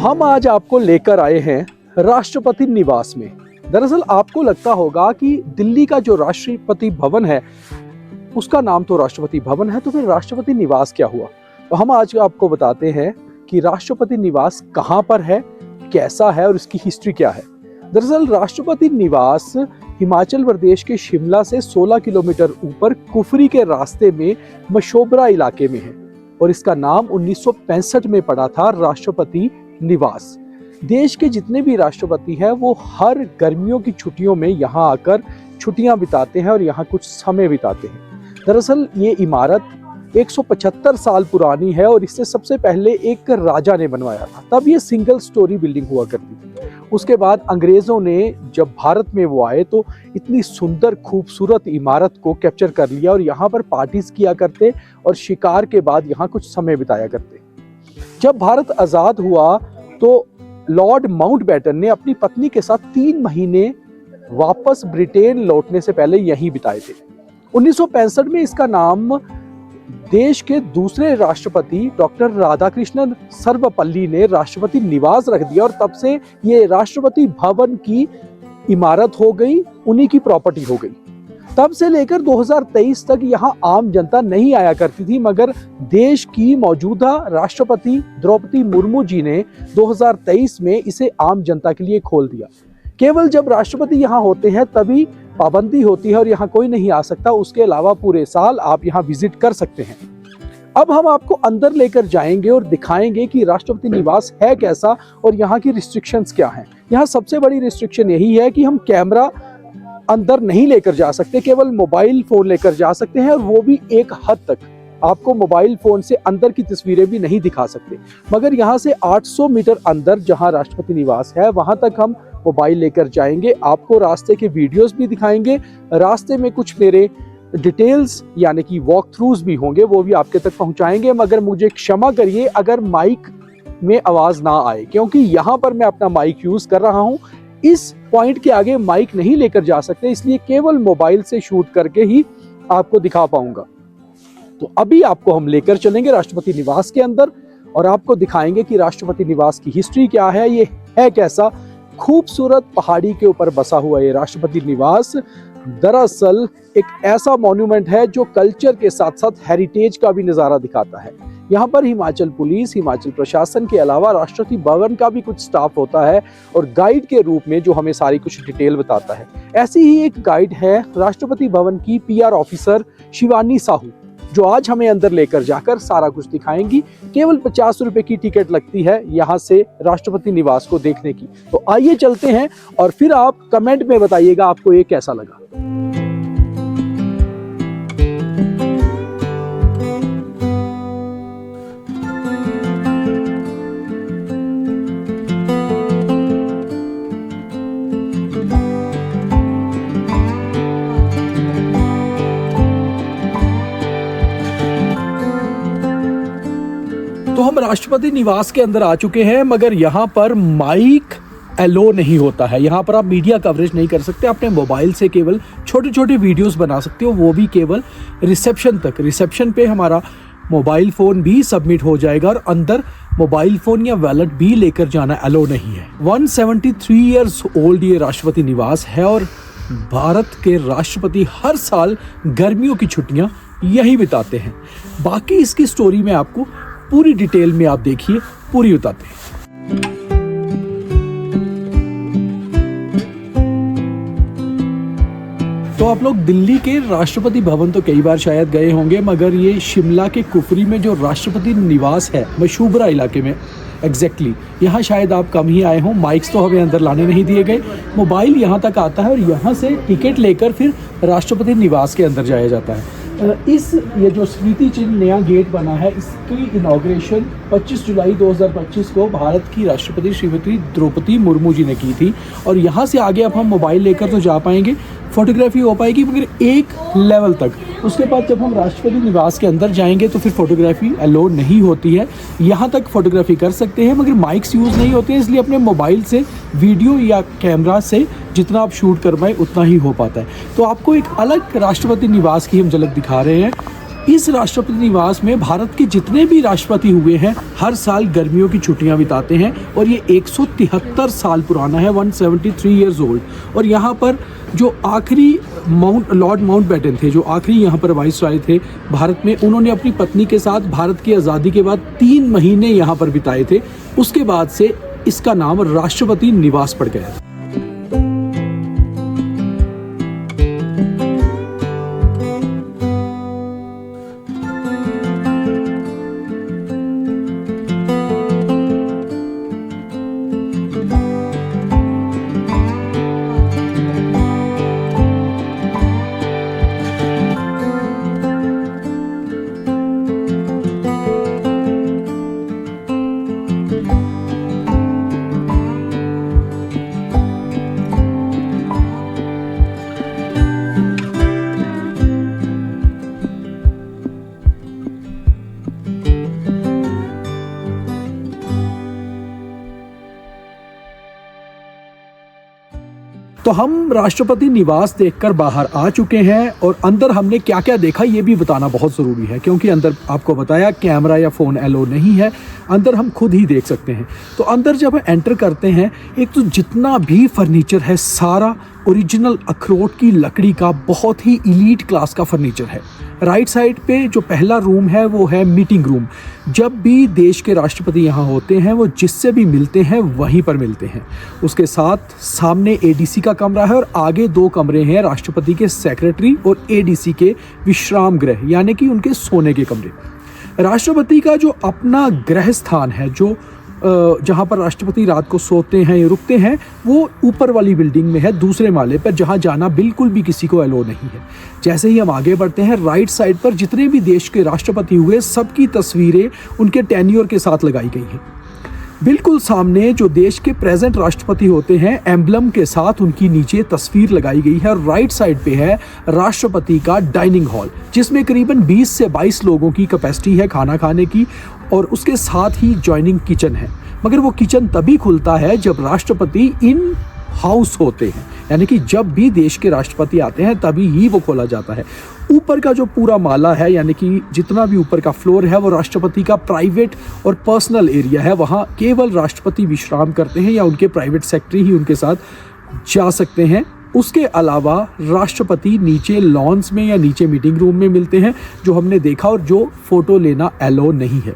हम आज आपको लेकर आए हैं राष्ट्रपति निवास में। दरअसल आपको लगता होगा कि दिल्ली का जो राष्ट्रपति भवन है उसका नाम तो राष्ट्रपति भवन है, तो फिर राष्ट्रपति निवास क्या हुआ? तो हम आज आपको बताते हैं कि राष्ट्रपति निवास कहाँ पर है, कैसा है और इसकी हिस्ट्री क्या है। दरअसल राष्ट्रपति निवास हिमाचल प्रदेश के शिमला से 16 किलोमीटर ऊपर कुफरी के रास्ते में मशोबरा इलाके में है और इसका नाम 1965 में पड़ा था राष्ट्रपति निवास। देश के जितने भी राष्ट्रपति हैं वो हर गर्मियों की छुट्टियों में यहाँ आकर छुट्टियां बिताते हैं और यहाँ कुछ समय बिताते हैं। दरअसल ये इमारत 175 साल पुरानी है और इससे सबसे पहले एक राजा ने बनवाया था। तब ये सिंगल स्टोरी बिल्डिंग हुआ करती थी। उसके बाद अंग्रेजों ने जब भारत में वो आए तो इतनी सुंदर खूबसूरत इमारत को कैप्चर कर लिया और यहाँ पर पार्टीज किया करते और शिकार के बाद यहाँ कुछ समय बिताया करते। जब भारत आजाद हुआ तो लॉर्ड माउंटबेटन ने अपनी पत्नी के साथ 3 महीने वापस ब्रिटेन लौटने से पहले यहीं बिताए थे। 1965 में इसका नाम देश के दूसरे राष्ट्रपति डॉक्टर राधाकृष्णन सर्वपल्ली ने राष्ट्रपति निवास रख दिया और तब से ये राष्ट्रपति भवन की इमारत हो गई, उन्हीं की प्रॉपर्टी हो गई। तब से लेकर 2023 तक यहाँ आम जनता नहीं आया करती थी, मगर देश की मौजूदा राष्ट्रपति द्रौपदी मुर्मू जी ने 2023 में इसे आम जनता के लिए खोल दिया। केवल जब राष्ट्रपति यहाँ होते हैं तभी पाबंदी होती है और यहाँ कोई नहीं आ सकता, उसके अलावा पूरे साल आप यहाँ विजिट कर सकते हैं। अब हम आपको अंदर लेकर जाएंगे और दिखाएंगे कि राष्ट्रपति निवास है कैसा और यहाँ की रिस्ट्रिक्शंस क्या हैं। यहाँ सबसे बड़ी रिस्ट्रिक्शन यही है कि हम कैमरा अंदर नहीं लेकर जा सकते, केवल मोबाइल फोन लेकर जा सकते हैं और वो भी एक हद तक। आपको मोबाइल फोन से अंदर की तस्वीरें भी नहीं दिखा सकते, मगर यहाँ से 800 मीटर अंदर जहाँ राष्ट्रपति निवास है वहां तक हम मोबाइल लेकर जाएंगे। आपको रास्ते के वीडियोस भी दिखाएंगे, रास्ते में कुछ मेरे डिटेल्स यानी कि वॉक थ्रूज भी होंगे, वो भी आपके तक पहुंचाएंगे। मगर मुझे क्षमा करिए अगर माइक में आवाज ना आए, क्योंकि यहाँ पर मैं अपना माइक यूज कर रहा हूँ। इस पॉइंट के आगे माइक नहीं लेकर जा सकते, इसलिए केवल मोबाइल से शूट करके ही आपको दिखा पाऊंगा। तो अभी आपको हम लेकर चलेंगे राष्ट्रपति निवास के अंदर और आपको दिखाएंगे कि राष्ट्रपति निवास की हिस्ट्री क्या है, ये है कैसा। खूबसूरत पहाड़ी के ऊपर बसा हुआ ये राष्ट्रपति निवास दरअसल एक ऐसा मॉन्यूमेंट है जो कल्चर के साथ साथ हेरिटेज का भी नजारा दिखाता है। यहाँ पर हिमाचल पुलिस, हिमाचल प्रशासन के अलावा राष्ट्रपति भवन का भी कुछ स्टाफ होता है और गाइड के रूप में जो हमें सारी कुछ डिटेल बताता है। ऐसी ही एक गाइड है राष्ट्रपति भवन की PR ऑफिसर शिवानी साहू, जो आज हमें अंदर लेकर जाकर सारा कुछ दिखाएंगी। केवल 50 रुपए की टिकट लगती है यहाँ से राष्ट्रपति निवास को देखने की। तो आइए चलते हैं और फिर आप कमेंट में बताइएगा आपको ये कैसा लगा। तो हम राष्ट्रपति निवास के अंदर आ चुके हैं, मगर यहाँ पर माइक एलो नहीं होता है। यहाँ पर आप मीडिया कवरेज नहीं कर सकते, अपने मोबाइल से केवल छोटे छोटे वीडियोस बना सकते हो, वो भी केवल रिसेप्शन तक। रिसेप्शन पे हमारा मोबाइल फ़ोन भी सबमिट हो जाएगा और अंदर मोबाइल फ़ोन या वैलेट भी लेकर जाना एलो नहीं है। 173 ईयर्स ओल्ड ये राष्ट्रपति निवास है और भारत के राष्ट्रपति हर साल गर्मियों की छुट्टियाँ यहीं बिताते हैं। बाकी इसकी स्टोरी में आपको पूरी डिटेल में आप देखिए, पूरी बताते हैं। तो आप लोग दिल्ली के राष्ट्रपति भवन तो कई बार शायद गए होंगे, मगर ये शिमला के कुफरी में जो राष्ट्रपति निवास है मशोबरा इलाके में एग्जैक्टली, यहाँ शायद आप कम ही आए हों। माइक्स तो हमें अंदर लाने नहीं दिए गए, मोबाइल यहाँ तक आता है और यहाँ से टिकट लेकर फिर राष्ट्रपति निवास के अंदर जाया जाता है। ये जो स्मृति चिन्ह नया गेट बना है, इसकी इनॉग्रेशन 25 जुलाई 2025 को भारत की राष्ट्रपति श्रीमती द्रौपदी मुर्मू जी ने की थी। और यहाँ से आगे अब हम मोबाइल लेकर तो जा पाएंगे, फोटोग्राफी हो पाएगी मगर एक लेवल तक। उसके बाद जब हम राष्ट्रपति निवास के अंदर जाएंगे तो फिर फोटोग्राफी अलाउ नहीं होती है। यहाँ तक फोटोग्राफी कर सकते हैं मगर माइक्स यूज़ नहीं होते हैं, इसलिए अपने मोबाइल से वीडियो या कैमरा से जितना आप शूट कर पाए उतना ही हो पाता है। तो आपको एक अलग राष्ट्रपति निवास की हम झलक दिखा रहे हैं। इस राष्ट्रपति निवास में भारत के जितने भी राष्ट्रपति हुए हैं हर साल गर्मियों की छुट्टियां बिताते हैं और ये 173 साल पुराना है, 173 ईयर्स ओल्ड। और यहाँ पर जो आखिरी लॉर्ड माउंटबेटन थे, जो आखिरी यहाँ पर वाइसराय थे भारत में, उन्होंने अपनी पत्नी के साथ भारत की आज़ादी के बाद 3 महीने यहाँ पर बिताए थे। उसके बाद से इसका नाम राष्ट्रपति निवास पड़ गया। तो हम राष्ट्रपति निवास देखकर बाहर आ चुके हैं और अंदर हमने क्या क्या देखा ये भी बताना बहुत ज़रूरी है, क्योंकि अंदर आपको बताया कैमरा या फ़ोन अलो नहीं है, अंदर हम खुद ही देख सकते हैं। तो अंदर जब हम एंटर करते हैं, एक तो जितना भी फर्नीचर है सारा ओरिजिनल अखरोट की लकड़ी का बहुत ही इलीट क्लास का फर्नीचर है। राइट साइड पे जो पहला रूम है वो है मीटिंग रूम। जब भी देश के राष्ट्रपति यहाँ होते हैं वो जिससे भी मिलते हैं वहीं पर मिलते हैं। उसके साथ सामने एडीसी का कमरा है और आगे 2 कमरे हैं राष्ट्रपति के सेक्रेटरी और एडीसी के विश्राम गृह, यानी कि उनके सोने के कमरे। राष्ट्रपति का जो अपना गृह स्थान है, जो जहाँ पर राष्ट्रपति रात को सोते हैं या रुकते हैं, वो ऊपर वाली बिल्डिंग में है, दूसरे माले पर, जहाँ जाना बिल्कुल भी किसी को अलो नहीं है। जैसे ही हम आगे बढ़ते हैं, राइट साइड पर जितने भी देश के राष्ट्रपति हुए सबकी तस्वीरें उनके टेन्योर के साथ लगाई गई हैं। बिल्कुल सामने जो देश के प्रेजेंट राष्ट्रपति होते हैं एम्बलम के साथ उनकी नीचे तस्वीर लगाई गई है। और राइट साइड पे है राष्ट्रपति का डाइनिंग हॉल, जिसमें करीबन 20 से 22 लोगों की कैपेसिटी है खाना खाने की, और उसके साथ ही जॉइनिंग किचन है। मगर वो किचन तभी खुलता है जब राष्ट्रपति इन हाउस होते हैं, यानी कि जब भी देश के राष्ट्रपति आते हैं तभी ही वो खोला जाता है। ऊपर का जो पूरा माला है, यानी कि जितना भी ऊपर का फ्लोर है, वो राष्ट्रपति का प्राइवेट और पर्सनल एरिया है। वहाँ केवल राष्ट्रपति विश्राम करते हैं या उनके प्राइवेट सेक्रेटरी ही उनके साथ जा सकते हैं। उसके अलावा राष्ट्रपति नीचे लॉन्स में या नीचे मीटिंग रूम में मिलते हैं, जो हमने देखा, और जो फोटो लेना अलो नहीं है।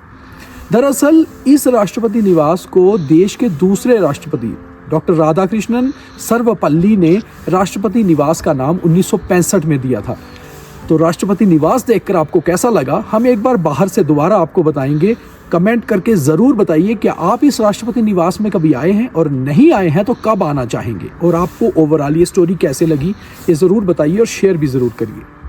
दरअसल इस राष्ट्रपति निवास को देश के दूसरे राष्ट्रपति डॉक्टर राधाकृष्णन सर्वपल्ली ने राष्ट्रपति निवास का नाम 1965 में दिया था। तो राष्ट्रपति निवास देखकर आपको कैसा लगा, हम एक बार बाहर से दोबारा आपको बताएंगे। कमेंट करके ज़रूर बताइए क्या आप इस राष्ट्रपति निवास में कभी आए हैं, और नहीं आए हैं तो कब आना चाहेंगे, और आपको ओवरऑल ये स्टोरी कैसे लगी ये ज़रूर बताइए और शेयर भी ज़रूर करिए।